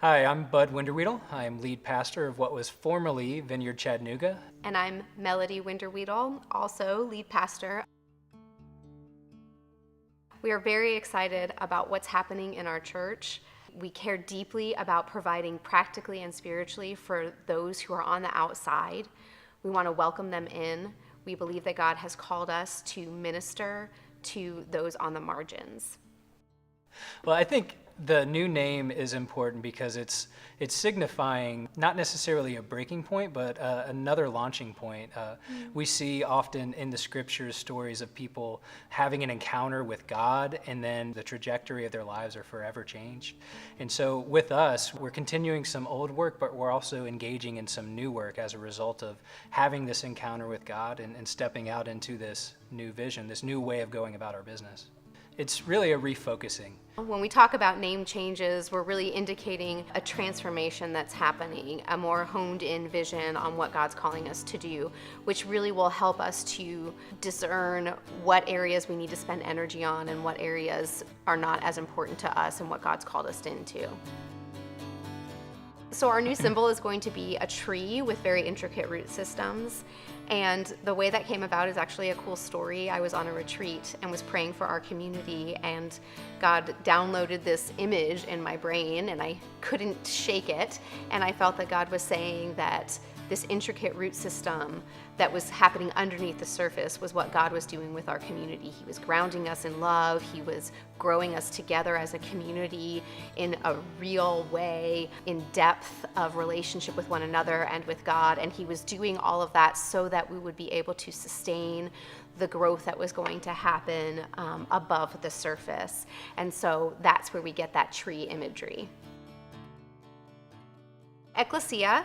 Hi, I'm Bud Winterweedle. I'm lead pastor of what was formerly Vineyard, Chattanooga. And I'm Melody Winterweedle, also lead pastor. We are very excited about what's happening in our church. We care deeply about providing practically and spiritually for those who are on the outside. We want to welcome them in. We believe that God has called us to minister to those on the margins. Well, I think the new name is important because it's signifying not necessarily a breaking point, but another launching point. We see often in the scriptures stories of people having an encounter with God, and then the trajectory of their lives are forever changed. And so with us, we're continuing some old work, but we're also engaging in some new work as a result of having this encounter with God and stepping out into this new vision, this new way of going about our business. It's really a refocusing. When we talk about name changes, we're really indicating a transformation that's happening, a more honed in vision on what God's calling us to do, which really will help us to discern what areas we need to spend energy on and what areas are not as important to us and what God's called us into. So our new symbol is going to be a tree with very intricate root systems. And the way that came about is actually a cool story. I was on a retreat and was praying for our community, and God downloaded this image in my brain and I couldn't shake it. And I felt that God was saying that this intricate root system that was happening underneath the surface was what God was doing with our community. He was grounding us in love. He was growing us together as a community in a real way, in depth of relationship with one another and with God. And He was doing all of that so that we would be able to sustain the growth that was going to happen above the surface. And so that's where we get that tree imagery. Ekklesia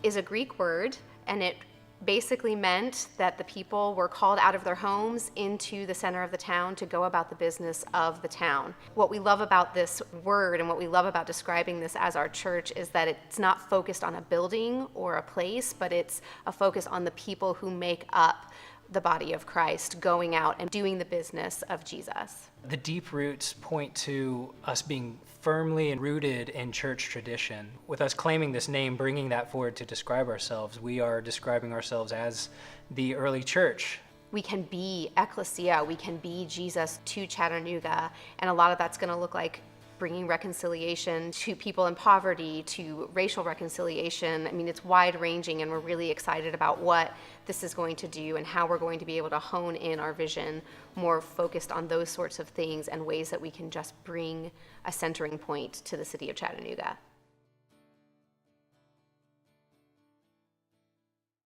is a Greek word, and it basically meant that the people were called out of their homes into the center of the town to go about the business of the town. What we love about this word and what we love about describing this as our church is that it's not focused on a building or a place, but it's a focus on the people who make up the body of Christ, going out and doing the business of Jesus. The deep roots point to us being firmly rooted in church tradition. With us claiming this name, bringing that forward to describe ourselves, we are describing ourselves as the early church. We can be Ekklesia, we can be Jesus to Chattanooga, and a lot of that's going to look like bringing reconciliation to people in poverty, to racial reconciliation. I mean, it's wide-ranging, and we're really excited about what this is going to do and how we're going to be able to hone in our vision more focused on those sorts of things and ways that we can just bring a centering point to the city of Chattanooga.